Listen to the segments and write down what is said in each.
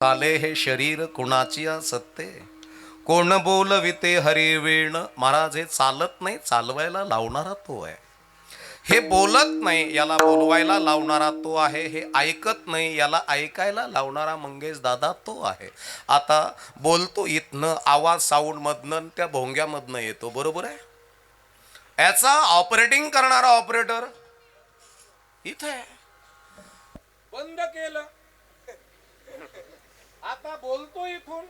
चाले हे शरीर कुणाची सत्ते, कोण बोलविते हरी वेण. महाराज, हे चालत नाही, चालवायला लावणारा तो आहे. हे बोलत नाही, याला बोलवायला लावणारा तो आहे. हे ऐकत नाही, याला ऐकायला लावणारा मंगेश दादा तो आहे. आता बोलतो इथनं, आवाज साऊंड मधनं त्या भोंग्यामधनं येतो, बरोबर आहे. याचा ऑपरेटिंग करणारा ऑपरेटर इथे आहे. बंद केलं, आता बोलतो इथून,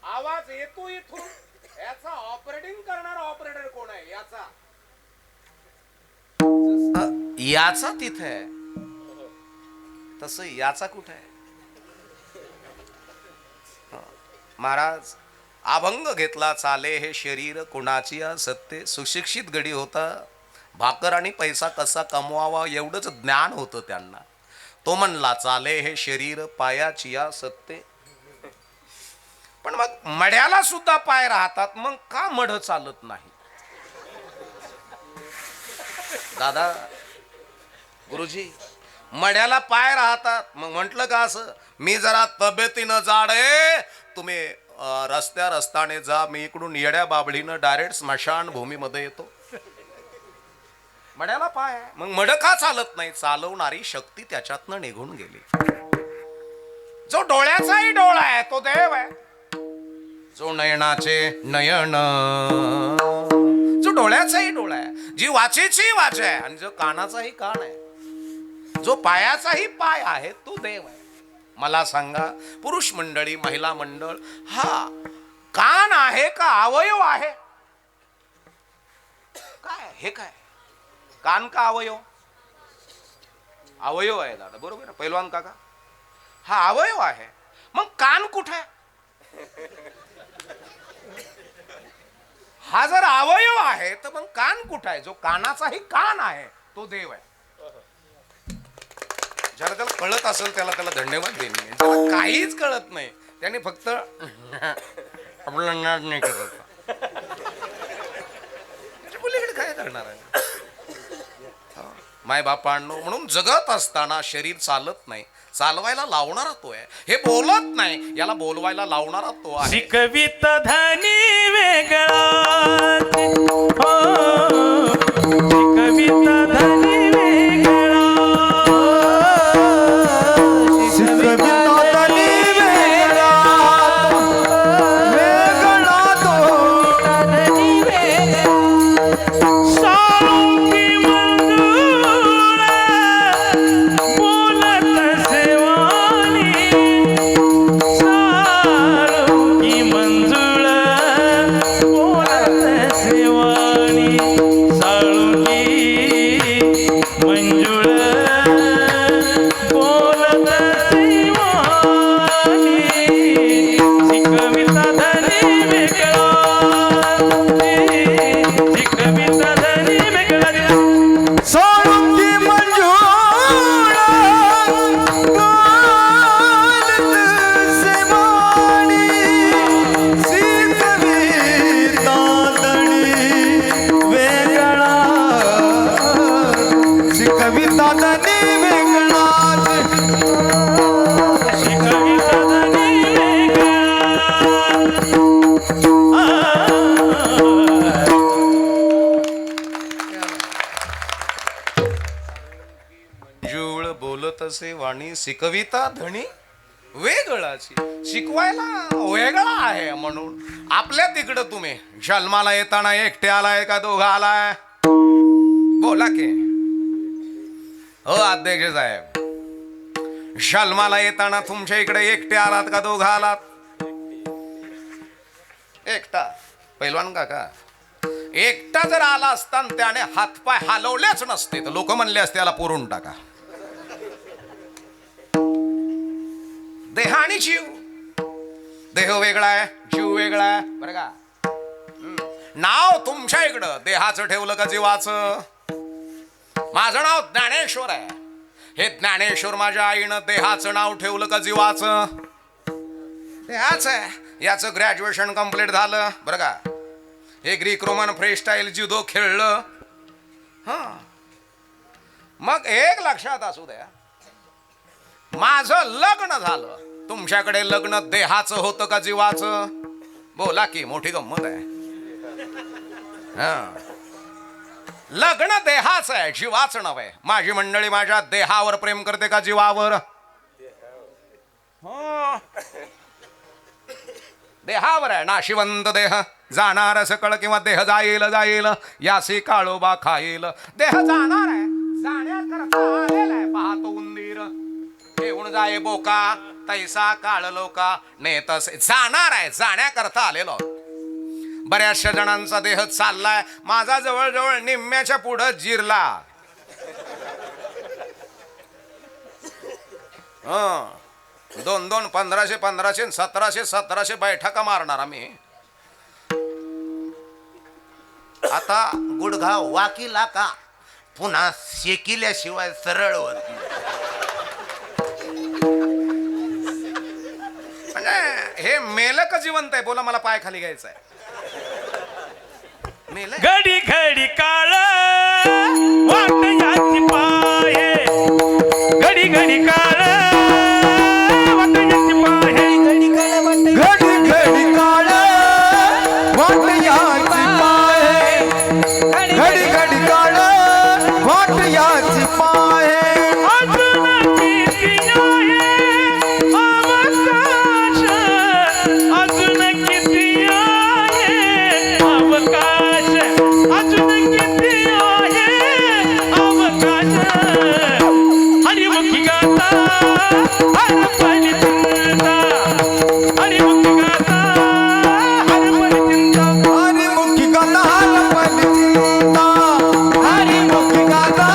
आवाज येतो इथून. याचा ऑपरेटिंग करणारा ऑपरेटर कोण आहे? याचा तिथे आहे, तसं याचा कुठे आहे? महाराज, अभंग घेतला. चाले हे शरीर कुणाची सत्ते. सुशिक्षित गडी होता, भाकर आणि पैसा कसा कमवावा एवढंच ज्ञान होतं त्यांना. तो म्हणला चाले हे शरीर पायाची सत्ते. पण मग मड्याला सुद्धा पाय राहतात, मग का मढ चालत नाही? दादा, गुरुजी, मड्याला पाय राहतात, मग म्हटलं का असं, मी जरा तब्येतीनं जाड आहे, तुम्ही रस्त्याने जा, मी इकडून येड्या बाबळीनं डायरेक्ट स्मशान भूमीमध्ये येतो. मड्याला पाय आहे, मग मड का चालत नाही? चालवणारी शक्ती त्याच्यातनं निघून गेली. जो डोळ्याचाही डोळा आहे तो देव आहे. जो नयनाचे नयन, जो डोळ्याचाही डोळा आहे, जी वाचेची वाच आहे, आणि जो कानाचाही कान आहे, जो पायाचाही पाय आहे, तो देव आहे. मला सांगा, पुरुष मंडळी, महिला मंडळ, हा कान आहे का अवयव आहे? काय हे? काय कान का अवयव? अवयव आहे दादा, बरोबर आहे पैलवान काका, हा अवयव आहे. मग कान कुठे आहे? हा जर अवयव आहे तर मग कान कुठे आहे? जो कानाचाही कान आहे तो देव आहे. ज्याला त्याला कळत असेल त्याला धन्यवाद देईन. ज्याला काहीच कळत नाही त्याने फक्त आपलं नाट नाही करत, मुलीकडे काय करणार आहे? माय बापांनो, म्हणून जगत असताना शरीर चालत नाही, चालवायला लावणारा तो आहे. हे बोलत नाही, याला बोलवायला लावणारा तो आहे. शिकवित धनी वेगळा, हो शिकवित धनी वेगळा, शिकवित धनी वेगळा, वेगळा तो धनी वेगळा. साळुंगी मंजूळ बोलत सेवानी, साळुंगी मंजूळ बोलत सेवानी, साळुंगी मंजूळ बोलत सेवानी. शिकविता धनी वेगळा, शिकविता धनी वेगळा. साळुंगी मंजूळ बोलत सेवानी, शिकविता धनी वेगळा, शिकविता धनी वेगळा, शिकविता धनी वेगळा. मंजूळ बोलत असे वाणी, शिकविता धनी वेगळाची. शिकवायला वेगळा आहे म्हणून. आपल्या तिकडं तुम्ही जन्माला येताना एकटे आलाय का दोघा आलाय? बोला की हो अध्यक्ष साहेब, जन्माला येताना तुमच्या इकडे एकटे आलात का दोघा आलात? एकटा. पैलवान काका, एकटा जर आला असता त्याने हातपाय हलवलेच नसते तर लोक म्हणले असते याला पुरून टाका. देह आणि जीव, देह वेगळा आहे, जीव वेगळा आहे, बरं का. नाव तुमच्या इकडं देहाचं ठेवलं का जीवाचं? माझं नाव ज्ञानेश्वर आहे. हे ज्ञानेश्वर माझ्या आईनं देहाचं नाव ठेवलं का जीवाचं? देहाचं आहे. याचं ग्रॅज्युएशन कंप्लीट झालं, बरं का. हे ग्रीक रोमन फ्री स्टाईल जुदो खेळलं. हा, मग एक लक्षात असू द्या, माझं लग्न झालं तुमच्याकडे लग्न देहाचं होतं का जीवाचं? बोला की, मोठी गंमत आहे. हा, लग्न देहाचं आहे, जीवाचं नव्हे. माझी मंडळी माझ्या देहावर प्रेम करते का जीवावर? हो, देहावर आहे. नाशिवंत देह जाणार सकळ किंवा देह जाईल जाईल यासी काळोबा खाईल. देह जाणार आहे, जाण्याकरता आलेला आहे. पाहतो उंदीर घेऊन जाय बोका, तैसा काळ लोका नेतसे. जाणार आहे, जाण्याकरता आलेलो. बऱ्याचशा जणांचा देह चाललाय, माझा जवळजवळ निम्म्याच्या पुढं जिरला. दोन 1500 1500 1700 1700 बैठका मारणार आम्ही. आता गुडघा वाकीला का पुन्हा शेकिल्याशिवाय सरळ होत नाही. म्हणजे हे मेलं का जिवंत आहे? बोला, मला पाय खाली घ्यायचा आहे. मेलं घडी घडी काळ वाट याची पाहे, घडी घडी काळ वाट याची पाहे, घडी घडी काळ वाट याची पाहे, घडी घडी काळ वाट याची पाहे. अजून किती आहे अवकाश, अजून किती आहे अवकाश, अजून किती आहे अवकाश. हरिमुखी गाता हरपली चिंता, हरिमुखी गाता हरपली चिंता, हरिमुखी गाता हरपली चिंता, हरिमुखी गाता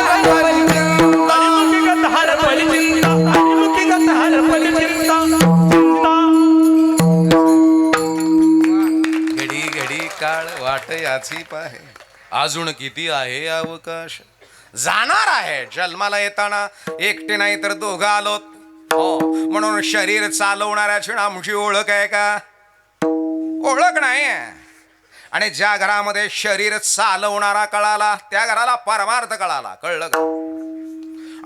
हरपली चिंता, हरिमुखी गाता हरपली चिंता, हरिमुखी गाता हरपली चिंता, चिंता. घडी घडी काळ वाट याची पाहे, अजून किती आहे अवकाश. जाणार आहे. जन्माला येताना एकटे नाही तर दोघं आलोत. हो, म्हणून शरीर चालवणाऱ्याची आमची ओळख आहे का? ओळख नाही आहे. आणि ज्या घरामध्ये शरीर चालवणारा कळाला त्या घराला परमार्थ कळाला. कळलं का?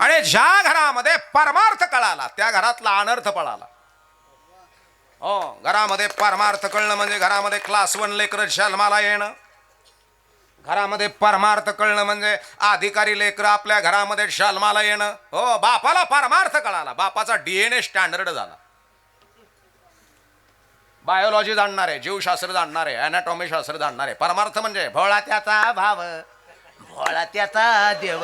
आणि ज्या घरामध्ये परमार्थ कळाला त्या घरातला अनर्थ पळाला. हो, घरामध्ये परमार्थ कळणं म्हणजे घरामध्ये क्लास 1 लेकरं जन्माला येणं. घरामध्ये परमार्थ कळणं म्हणजे अधिकारी लेकरं आपल्या घरामध्ये जन्माला येणं. हो, बापाला परमार्थ कळाला. बापाचा DNA स्टँडर्ड झाला. बायोलॉजी जाणणारे, जीवशास्त्र जाणणारे, अॅनाटॉमी शास्त्र जाणणारे. परमार्थ म्हणजे भोळा त्याचा भाव, भोळा त्याचा देव.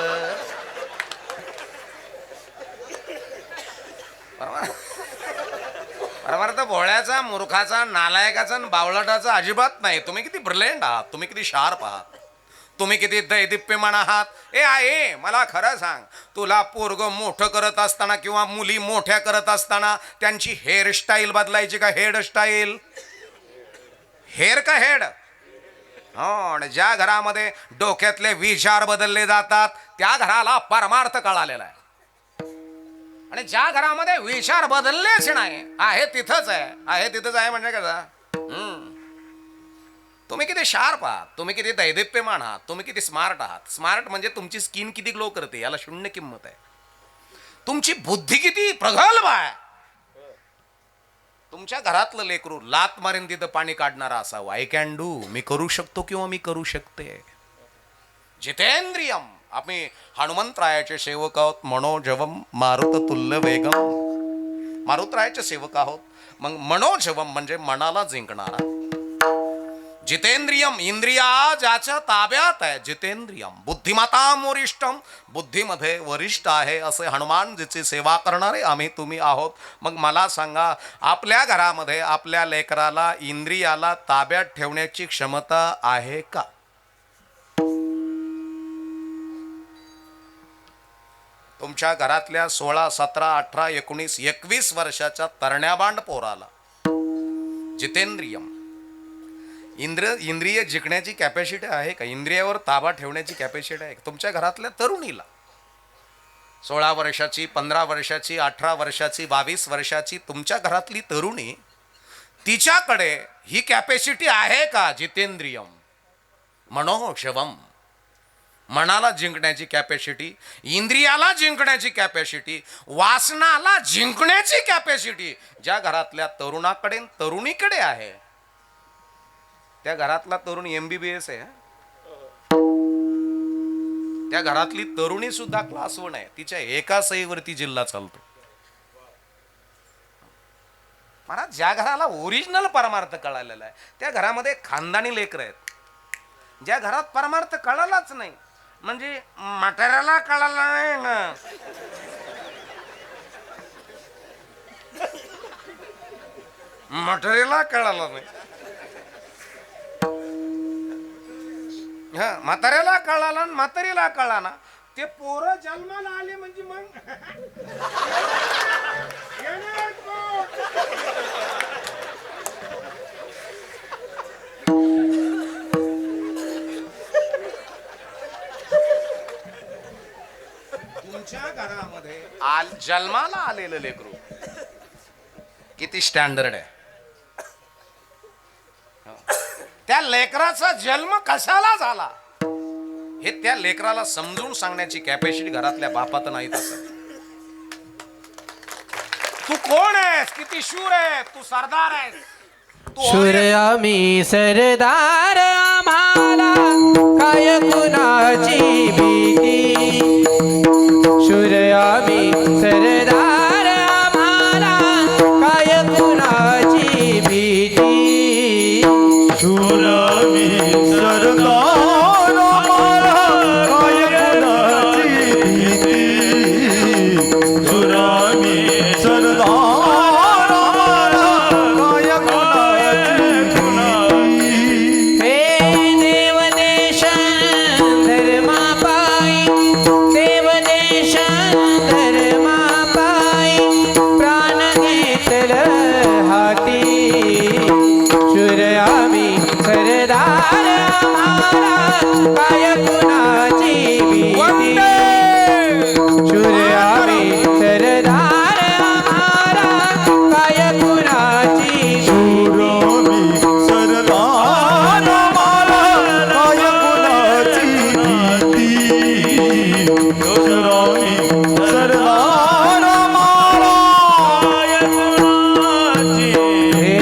परमार्थ भोळ्याचा, मूर्खाचा, नालायकाचा आणि बावळटाचा अजिबात नाही. तुम्ही किती ब्रिलियंट आहात, तुम्ही किती शार्प आहात, तुम्ही किती दैदिप्यमान आहात. ए आहे, मला खरं सांग, तुला पोरग मोठं करत असताना किंवा मुली मोठ्या करत असताना त्यांची हेअरस्टाईल बदलायची का हेअरस्टाईल? हेअर का हेड? हो, आणि ज्या घरामध्ये डोक्यातले विचार बदलले जातात त्या घराला परमार्थ कळालेला आहे. आणि ज्या घरामध्ये विचार बदललेच नाही, आहे तिथंच आहे, आहे तिथंच आहे म्हणजे कसा? तुम्ही किती शार्प आहात, तुम्ही किती दैदिप्यमान आहात, तुम्ही किती स्मार्ट आहात. स्मार्ट म्हणजे तुमची स्किन किती ग्लो करते याला शून्य किंमत आहे. तुमची बुद्धी किती प्रगल्भ आहे. तुमच्या घरातलं लेकरू लात मारीन तिथं पाणी काढणारा असावं. आय कॅन डू, मी करू शकतो किंवा मी करू शकते. जितेंद्रियम. आम्ही हनुमंतरायाचे सेवक आहोत. मनोजवम मारुत तुल्य वेगम. मारुतरायाचे सेवक आहोत. मग मनोजवम म्हणजे मनाला जिंकणारा. जितेंद्रियम, इंद्रिया ज्याच्या ताब्यात आहे. जितेंद्रियम. बुद्धिमताम वरिष्ठम, बुद्धीमध्ये वरिष्ठ आहे असे हनुमानजीची सेवा करणारे आम्ही तुम्ही आहोत. मग मला सांगा, आपल्या घरामध्ये आपल्या लेकराला, इंद्रियाला ताब्यात ठेवण्याची क्षमता आहे का? तुमच्या घरातल्या 16, 17, 18, 19, 21 वर्षाच्या तरण्याबांड पोराला जितेंद्रियम, इंद्रिय जिंकण्याची कॅपॅसिटी आहे का? इंद्रियावर ताबा ठेवण्याची कॅपॅसिटी आहे का? तुमच्या घरातल्या तरुणीला 16 वर्षाची, 15 वर्षाची, 18 वर्षाची, 22 वर्षाची तुमच्या घरातली तरुणी, तिच्याकडे ही कॅपॅसिटी आहे का? जितेंद्रियम. मनोशवम. मनाला जिंकण्याची कॅपॅसिटी, इंद्रियाला जिंकण्याची कॅपॅसिटी, वासनाला जिंकण्याची कॅपॅसिटी ज्या घरातल्या तरुणाकडे तरुणीकडे आहे, त्या घरातला तरुण MBBS आहे. त्या घरातली तरुणी सुद्धा क्लास 1 आहे. तिच्या एका सहीवरती जिल्हा चालतो. महाराज, ज्या घराला ओरिजिनल परमार्थ कळालेला आहे त्या घरामध्ये खानदानी लेकर आहेत. ज्या घरात परमार्थ कळालाच नाही, म्हणजे म्हाताऱ्याला कळाला नाही ना, म्हाताऱ्याला कळाला नाही, हा, म्हाताऱ्याला कळाला, म्हातारीला कळाला, ते पोरं जन्माला आले म्हणजे मग येणार कोण? तुमच्या घरामध्ये जन्माला आलेलं लेकरू किती स्टँडर्ड आहे. त्या लेकराचा जन्म कशाला झाला हे त्या लेकराला समजून सांगण्याची कॅपॅसिटी घरातल्या बापात नाही. तसं तू कोण आहेस, किती शूर आहे, तू सरदार आहेस, तू शूर आम्ही सरदार, आम्हाला काय कुणाची भीती. शूर आम्ही सरदार, आम्हाला काय कुणाची भीती. शूर आम्ही सरदार, आम्हाला काय कुणाची भीती. शूर आम्ही सरदार, आम्हाला काय कुणाची भीती. हे देवदेश धर्मापायी, देवदेश धर्मापायी प्राण घेतलं हाती. शूर आम्ही सरदार, आम्हाला काय कुणाची भीती. शूर आम्ही सरदार, आम्हाला काय कुणाची शूर आम्ही सरदार, आम्हाला काय कुणाची भीती. शूर आम्ही सरदार, आम्हाला काय कुणाची हे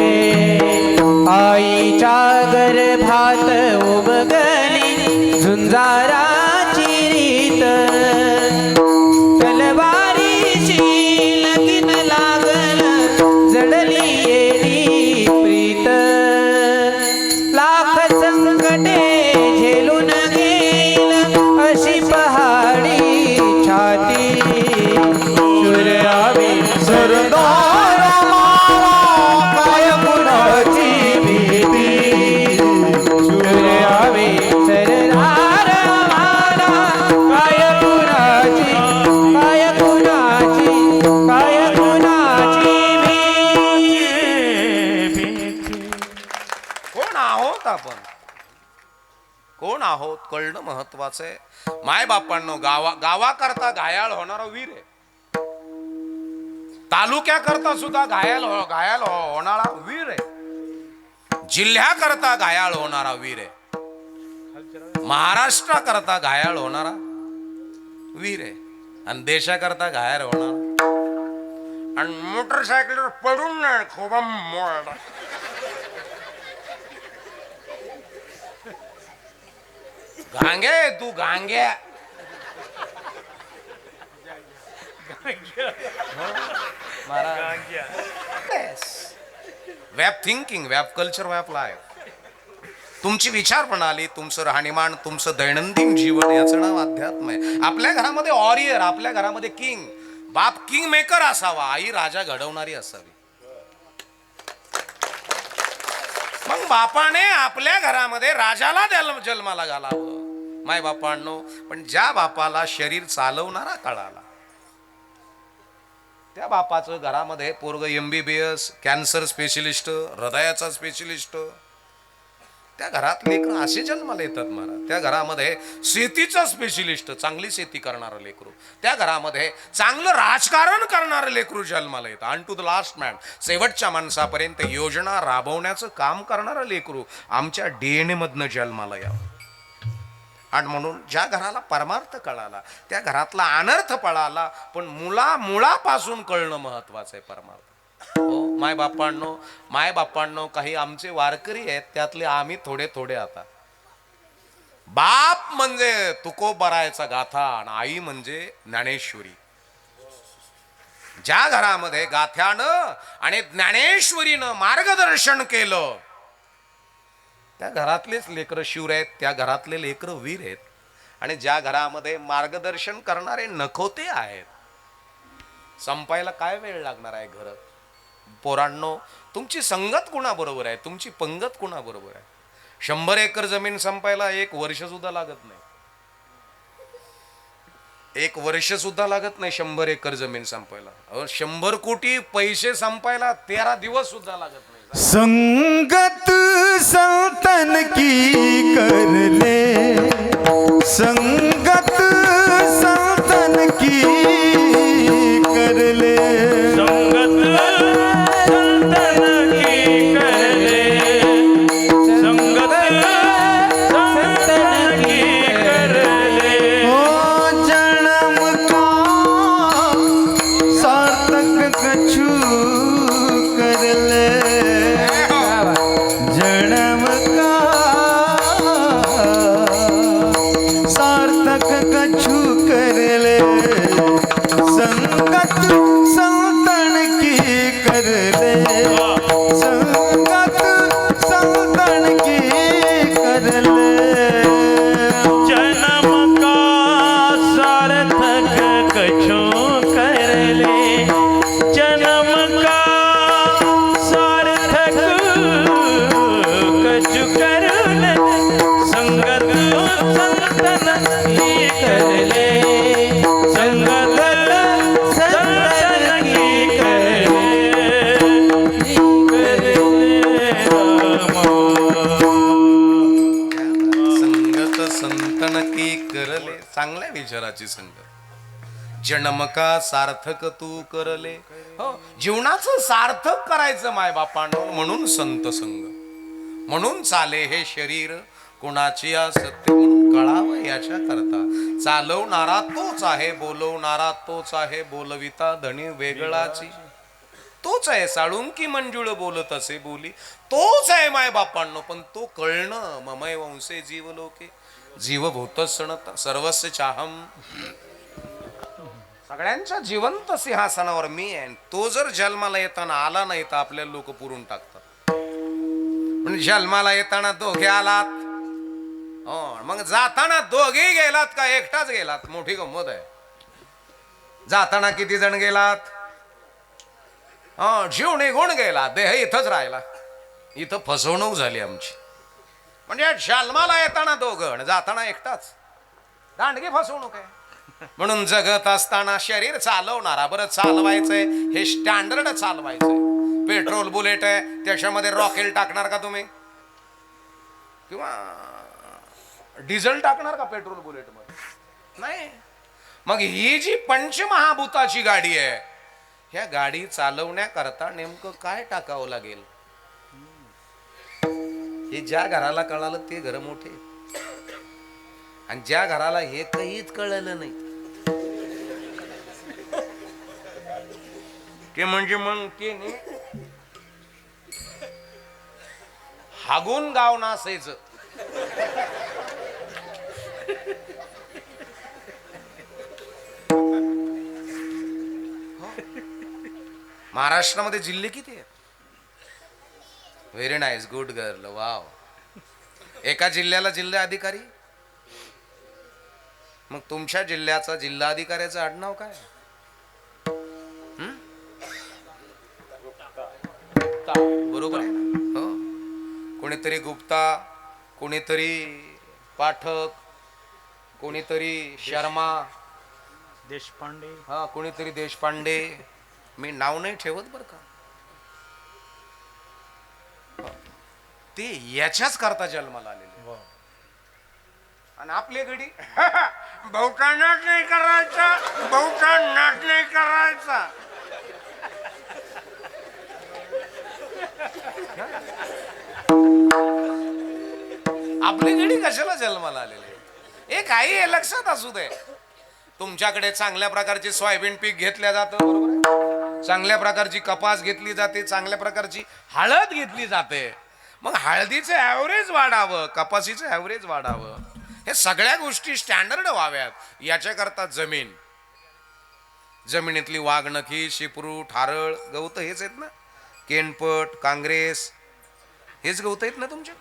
आईच्या गर्भात उमगली झुंजाराची रीत. तलवारीची लगीन लागल, जडली येली प्रीत. लाख संकटे झेलून घेईल अशी पहाडी छाती. शूर आम्ही सरदार, आम्हाला काय कुणाची भीती. शूर आम्ही सरदार, आम्हाला काय कुणाची, काय कुणाची, काय कुणाची भीती. कोण आहोत आपण, कोण आहोत कळणं महत्वाचं आहे. माय बापांनो, गावाकरता घायाळ होणारा वीर आहे. तालुक्याकरता सुद्धा होणारा वीर आहे. जिल्ह्याकरता घायाळ होणारा वीर आहे. महाराष्ट्राकरता घायाळ होणारा वीर आहे. आणि देशाकरता घायाळ होणारा, आणि मोटरसायकलवर पडून नाही खोबा मोडा. गांगे तू गांग्या, web thinking, web culture, web life. तुमची विचार प्रणाली, तुमचं राहणीमान, तुमचं दैनंदिन जीवन याचं नाव अध्यात्म आहे. आपल्या घरामध्ये वॉरियर, आपल्या घरामध्ये किंग, बाप किंग मेकर असावा, आई राजा घडवणारी असावी. मग बापाने आपल्या घरामध्ये राजाला जन्माला घालावं. माय बापांनो, पण ज्या बापाला शरीर चालवणारा कळाला, त्या बापाचं घरामध्ये पोरग MBBS, कॅन्सर स्पेशलिस्ट, हृदयाचा स्पेशलिस्ट, त्या घरात लेकर असे जन्माला येतात महाराज. त्या घरामध्ये शेतीचा स्पेशलिस्ट, चांगली शेती करणारं लेकरू, त्या घरामध्ये चांगलं राजकारण करणारं लेकरू जन्माला येतं. अन टू द लास्ट मॅन, शेवटच्या माणसापर्यंत योजना राबवण्याचं काम करणारं लेकरू आमच्या DNA मधनं जन्माला यावं. आणि म्हणून ज्या घराला परमार्थ कळाला त्या घरातला अनर्थ पळाला, पण मुळापासून कळणं महत्वाचं आहे परमार्थ. हो माय बापांनो काही आमचे वारकरी आहेत, त्यातले आम्ही थोडे थोडे आता. बाप म्हणजे तुकोबरायचा गाथा आणि आई म्हणजे ज्ञानेश्वरी. ज्या घरामध्ये गाथ्यानं आणि ज्ञानेश्वरीनं मार्गदर्शन केलं त्या घरातलेच लेकरं शूर आहेत, त्या घरातले लेकरं वीर आहेत. आणि ज्या घरामध्ये मार्गदर्शन करणारे नखोते आहेत, संपायला काय वेळ लागणार आहे घर. पोरांनो, तुमची संगत कुणाबरोबर आहे, तुमची पंगत कुणाबरोबर आहे. 100 एकर जमीन संपायला 1 वर्ष सुद्धा लागत नाही. 1 वर्ष सुद्धा लागत नाही 100 एकर जमीन संपायला. 100 कोटी पैसे संपायला 13 दिवस सुद्धा लागत नाही. संगत संतन की कर ले, संगत संतन की कर ले, संगत संतन की कर ले, संगत संतन की कर ले. ओ जन्म का सार्थक कछु कर ले, जन्म का सार्थक कछु कर ले, संगत संतन की कर ले, संगत संतन की कर ले. जन्म का सार्थक कछु कर ले, जन्म का सार्थक कछु कर ले, संगत संतन की कर ले, संगत संतन की कर संगत संतन की करले. चांगल्या विचाराची संगत. जन्म का सार्थक तू करले. हो, जीवनाचं सार्थक करायचं माय बापांनो, म्हणून संत संग. म्हणून चाले हे शरीर कुणाची या सत्य, म्हणून कळावं याच्या करता. चालवणारा तोच आहे, बोलवणारा तोच आहे, बोलविता धनी वेगळाची तोच आहे. साळुंकी मंजुळ बोलत असे बोली तोच आहे माय बापांनो, पण तो कळणं. ममय वंशे जीव लोके जीवभूत सणत सर्वस्य चाहम. सगळ्यांच्या जिवंत सिंहासनावर मी आहे. तो जर जन्माला येताना आला नाही तर आपल्याला लोक पुरून टाकतात. म्हणजे जन्माला येताना दोघे आलात, हो, मग जाताना दोघे गेलात का एकटाच गेलात, मोठी गंमत आहे. जाताना किती जण गेलात? जीव निघून गेला, देह इथंच राहिला. इथं फसवणूक झाली आमची. म्हणजे जन्माला येताना दोघं आणि जाताना एकटाच. दांडगी फसवणूक आहे. म्हणून जगत असताना शरीर चालवणारा, बरं चालवायचंय हे स्टँडर्ड चालवायचंय. पेट्रोल बुलेट आहे, त्याच्यामध्ये रॉकेल टाकणार का तुम्ही? किंवा डिझेल टाकणार का पेट्रोल बुलेट मध्ये? नाही. मग ही जी पंचमहाभूताची गाडी आहे, ह्या गाडी चालवण्याकरता नेमकं काय टाकावं लागेल? हे ज्या घराला कळालं ते घर मोठे, आणि ज्या घराला हे काहीच कळलं नाही ते म्हणजे मग ते हागून गाव नासायचं. महाराष्ट्रामध्ये जिल्हे किती आहेत? Very nice, good girl, wow. एका जिल्ह्याला जिल्हा अधिकारी. मग तुमच्या जिल्ह्याचा जिल्हाधिकाऱ्याचं आडनाव काय? बरोबर आहे ना? हो. कोणीतरी गुप्ता, कोणीतरी पाठक, कोणीतरी शर्मा, देशपांडे, हा, कोणीतरी देशपांडे. मी नाव नाही ठेवत बर का. ते याच्याच करता जन्माला आलेले. आणि आपले गडी बहुका नाट नाही करायचा, बहुका नाट नाही करायचा. आपले गडी कशाला जन्माला आलेले? काही हे लक्षात असू दे. तुमच्याकडे चांगल्या प्रकारचे सोयाबीन पीक घेतल्या जातं, बरोबर आहे? चांगल्या प्रकारची कपास घेतली जाते, चांगल्या प्रकारची हळद घेतली जाते. मग हळदीचं ॲव्हरेज वाढावं, कपासीचं ॲव्हरेज वाढावं, हे सगळ्या गोष्टी स्टँडर्ड व्हाव्यात. याच्याकरता जमिनीतली वाघनखी, शिपरू, ठारळ, गवत हेच आहेत ना, केनपट, काँग्रेस, हेच गवत आहेत ना तुमच्या.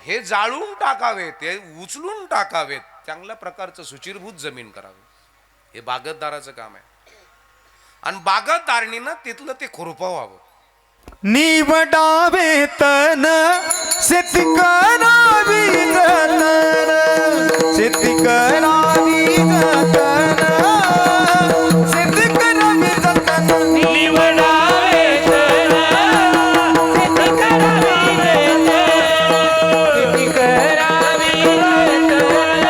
हे जाळून टाकावेत, हे उचलून टाकावेत, चांगल्या प्रकारचं सुचिरभूत जमीन करावी. हे बागतदाराचं काम आहे. आणि बागतदारणीनं तिथलं ते खुरपवावं. निवडावे तन शेती करावी जतन, शेती करावी जतन, शेती करावी जतन. निवडावे तन, शेती करावी जतन, शेती करावी जतन,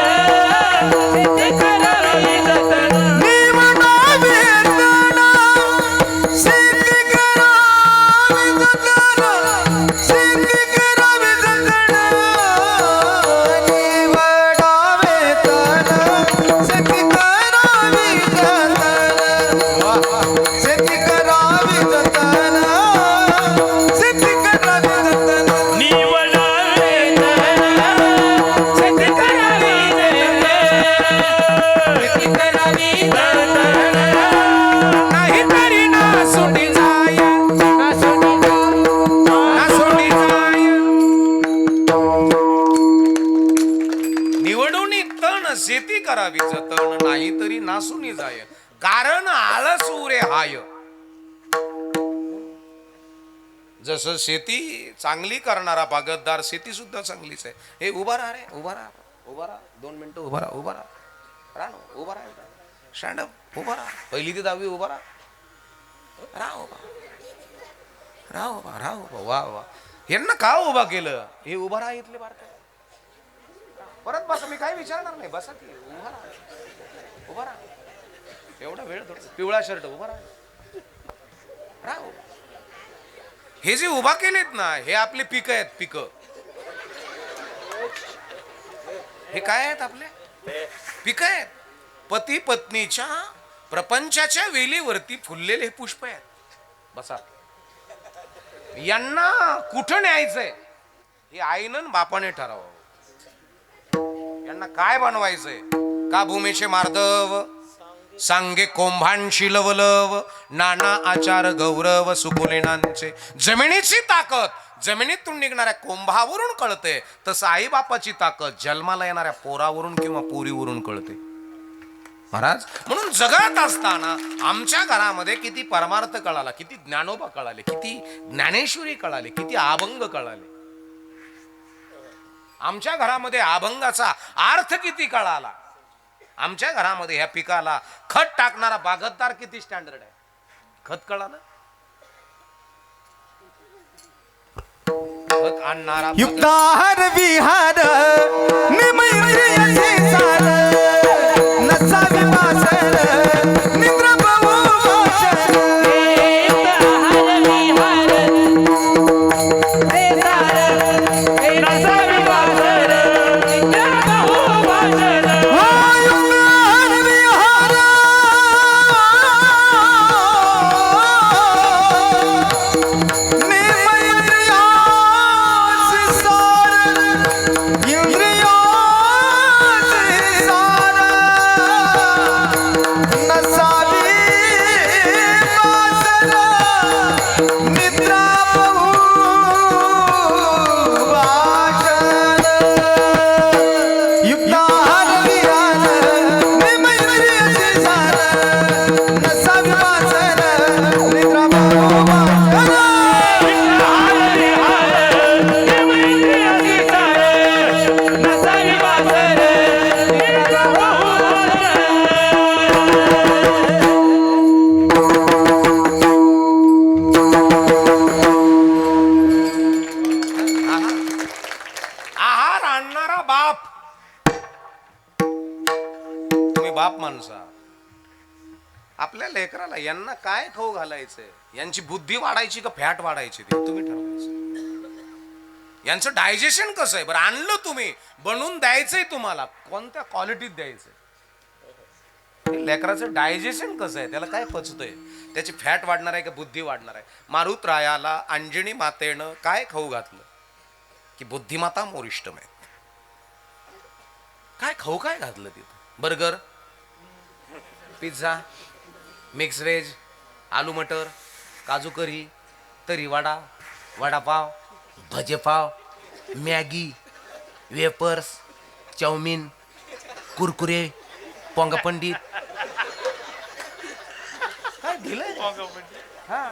शेती करावी जतन. निवडावे तन शेती करावी जतन, शेती करावी जतन. निवडावे तन शेती करावी जतन, शेती करावी जतन, शेती करावी जतन. निवडावे तन, शेती करावी जतन, शेती करावी जतन. नाहीतरी नासुटी जाय, नासुटी जाय. निवडून तण शेती करावी जतन, नाहीतरी नासूनी जाय. कारण आळस उरे हाय. जसं शेती चांगली करणारा बागतदार, शेती सुद्धा चांगलीच आहे. हे उभा राहा रे, उभा राहा, उभा राहा, 2 मिनिटं उभा राहा, उभा राहा, राहा ना, उभा राहा, स्टँडअप, उभा राहा, 1ली ते 10वी उभा राहा, राहा उभा, राहा उभा, राहा उभा. वा वा, यांना का उभा केलं? हे उभा राहा इथले बारका. परत बसा, मी काय विचारणार नाही, बसा की उभा राहा, उभा राहा. एवढा वेळ थोडा, पिवळा शर्ट, उभा राहा, राहा उभा. हे जे उभा केलेत ना, हे आपले पिकं आहेत, पिकं. हे काय आहेत? आपले पिकं आहेत. पती पत्नीच्या प्रपंचाच्या वेलीवरती फुललेले हे पुष्प आहेत. बसा. यांना कुठं न्यायचंय हे आईनं बापाने ठरावं. यांना काय बनवायचंय? का भूमीचे मार्दव, सांगे कोंभांशी लवलव, नाना आचार गौरव सुकुलेनांचे. जमिनीची ताकद जमिनीतून निघणाऱ्या कोंभावरून कळते, तसं आई बापाची ताकद जन्माला येणाऱ्या पोरावरून किंवा पोरीवरून कळते. महाराज, म्हणून जगत असताना आमच्या घरामध्ये किती परमार्थ कळाला, किती ज्ञानोबा कळाले, किती ज्ञानेश्वरी कळाले, किती अभंग कळाले. आमच्या घरामध्ये अभंगाचा अर्थ किती कळाला. आमच्या घरामध्ये ह्या पिकाला खत टाकणारा बागतदार किती स्टँडर्ड आहे. खत कळालं, खत आणणारा युक्ताहार विहार निमैत्रियसे सार, नसावी वासर निद्रा बहु वासर. बाप माणसा. आपल्या लेकराला यांना काय खाऊ घालायचंय, यांची बुद्धी वाढायची का फॅट वाढायची ते तुम्ही ठरवायचं. यांचं डायजेशन कसं आहे बरं? आणलं तुम्ही, बनवून द्यायचंय तुम्हाला, कोणत्या क्वालिटीत द्यायचंय? लेकराचं डायजेशन कसं आहे? त्याला काय पचतंय? त्याची फॅट वाढणार आहे का बुद्धी वाढणार आहे? मारुतरायाला अंजनी मातेनं काय खाऊ घातलं की बुद्धिमाता मोरिष्टम आहे? काय खाऊ काय घातलं तिथं? बर्गर, पिझ्झा, मिक्स व्हेज, आलू मटर, काजू करी, तरी वडा, वडापाव, भजेपाव, मॅगी, वेपर्स, चाऊमिन, कुरकुरे, पोंगा पंडित, काय दिलंय? हा.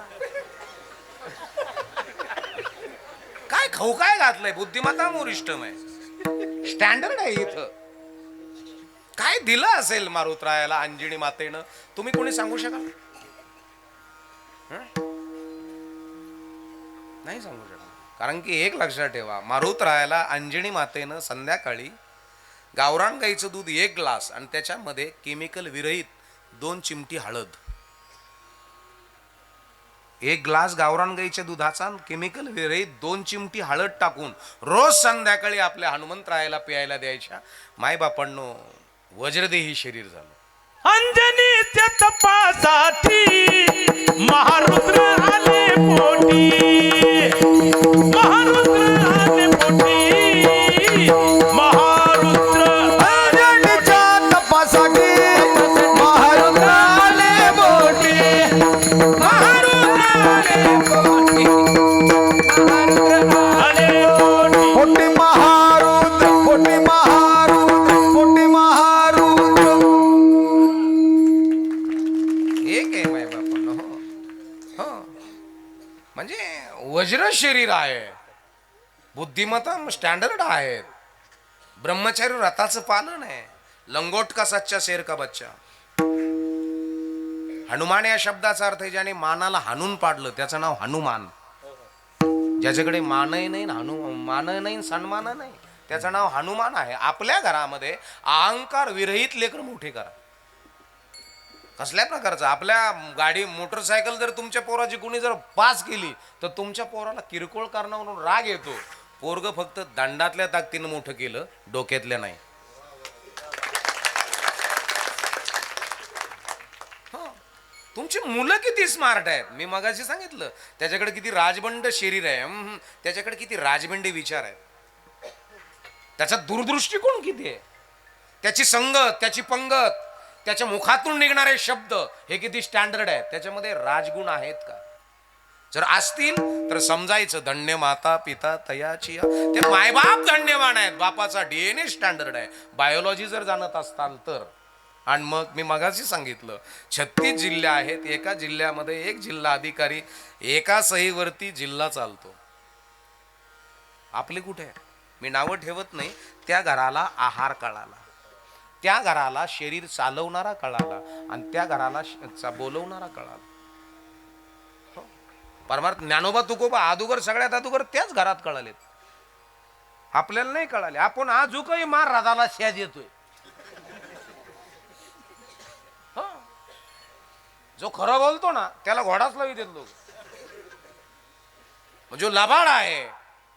काय खाऊ काय घातलंय? बुद्धिमत्ता मोरिष्टम आहे, स्टँडर्ड आहे इथं. काय दिलं असेल मारुतरायाला अंजनी मातेनं? तुम्ही कोणी सांगू शकाल? नाही सांगू शकत. कारण की एक लक्षात ठेवा, मारुतरायाला अंजनी मातेनं संध्याकाळी गावरान गाईचं दूध 1 ग्लास आणि त्याच्यामध्ये केमिकल विरहित 2 चिमटी हळद, 1 ग्लास गावरान गाईच्या दुधाचा केमिकल विरहित 2 चिमटी हळद टाकून रोज संध्याकाळी आपल्या हनुमंतरायाला प्यायला द्यायच्या. मायबापांनो, वज्रदेही शरीर झालं. अंजनीच्या तपासाठी महारुद्र आले पोटी, महारुद्र आले पोटी, महारुद्र अंजनीच्या तपासाठी महारुद्र आले मोठी. महारुद्र आले पोटी, महारुद्र आले पोटी. मोठी महारुद्र, मोठी महारुद्र, मोठी महारुद्र. एक आहे मायबापांनो. हो, म्हणजे वज्र शरीर आहे, बुद्धिमत्ता स्टँडर्ड आहेत, ब्रह्मचारी व्रताचं पालन आहे, लंगोट का सच्चा शेर का बच्चा. हनुमान या शब्दाचा अर्थ आहे ज्याने मानाला हाणून पाडलं त्याचं नाव हनुमान. ज्याच्याकडे मानही नाही, मान नाही, सन्मान नाही, त्याचं नाव हनुमान आहे. आपल्या घरामध्ये अहंकार विरहित लेकर मोठे करा. कसल्या प्रकारचं? आपल्या गाडी मोटरसायकल जर तुमच्या पोराची कुणी जर पास केली तर तुमच्या पोराला किरकोळ कारणावरून राग येतो. पोरग फक्त दंडातल्या ताकदीनं मोठं केलं, डोक्यातल्या नाही. तुमची मुलं किती स्मार्ट आहेत. मी मगाशी सांगितलं त्याच्याकडे किती राजबंड शरीर आहे, त्याच्याकडे किती राजबंडी विचार आहेत, त्याचा दूरदृष्टिकोन किती आहे, त्याची संगत, त्याची पंगत, त्याच्या मुखातून निघणारे शब्द हे किती स्टँडर्ड आहेत, त्याच्यामध्ये राजगुण आहेत का? जर असतील तर समजायचं धन्य माता पिता तयाची. ते मायबाप धन्यवान आहेत, बापाचा डीएनए स्टँडर्ड आहे. बायोलॉजी जर जाणत असताल तर. आणि मग मी मगाशी सांगितलं 36 जिल्हे आहेत, एका जिल्ह्यामध्ये एक जिल्हा अधिकारी, एका सहीवरती जिल्हा चालतो. आपले कुठे? मी नावं ठेवत नाही. त्या घराला आहार कळाला, त्या घराला शरीर चालवणारा कळाला, आणि त्या घराला बोलवणारा कळाला. परमार्थ ज्ञानोबा तुकोबा अदुगर, सगळ्यात अदुगर त्याच घरात कळालेत, आपल्याला नाही कळाले. आपण आजूकही मार राधाला शेज येतोय. जो खरं बोलतो ना त्याला घोडाच लावी देत लोक. जो लबाड आहे,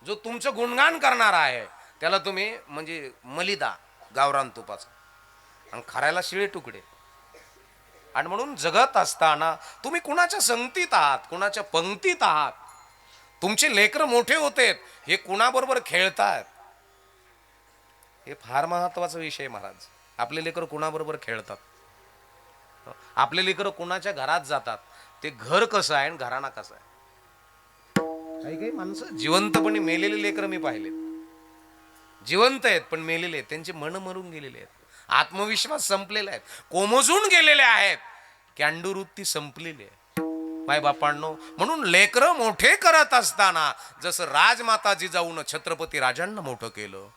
जो तुमचं गुणगान करणार आहे, त्याला तुम्ही म्हणजे मलिदा गावरान तुपाचा, आणि खरायला शिळे तुकडे. आणि म्हणून जगत असताना तुम्ही कुणाच्या संगतीत आहात, कुणाच्या पंक्तीत आहात. तुमचे लेकर मोठे होतेत, हे कुणाबरोबर खेळतात, हे फार महत्वाचा विषय महाराज. आपले लेकर कुणाबरोबर खेळतात, आपले लेकर कुणाच्या घरात जातात, ते घर कसं आहे आणि घराणा कसा आहे. काही काही माणसं जिवंतपणे मेलेले लेकर मी पाहिलेत, जिवंत आहेत पण मेलेले आहेत, त्यांचे मन मरून गेलेले आहेत, आत्मविश्वास संपलेला आहे, कोमजून गेलेले आहेत, कॅन्डुवृत्ती संपलेली आहे. माय बापांनो, म्हणून लेकर मोठे करत असताना जसं राजमाता जिजाऊन छत्रपती राजांना मोठं केलं,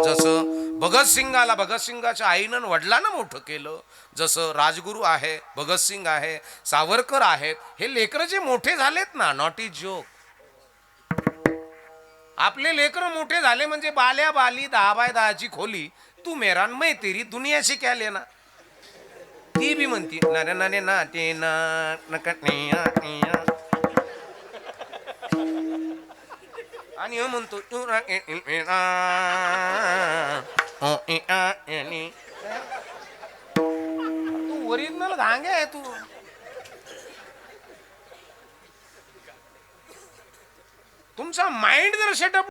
जसं भगतसिंगाला भगतसिंगाच्या आईनं वडिलांना मोठं केलं, जसं राजगुरू आहे, भगतसिंग आहे, सावरकर आहेत, हे लेकर जे मोठे झालेत ना, नॉट इज जोक. आपले लेकर मोठे झाले म्हणजे बाल्या बाली 10x10ची खोली, तू मेरान मै तेरी दुनियाशी क्या लेना. ती बी म्हणती नारे नारे नाटे ना. आणि यो म्हणतो तू ओरिजिनल घांगे आहे तू. तुमचा माइंड जर सेटअप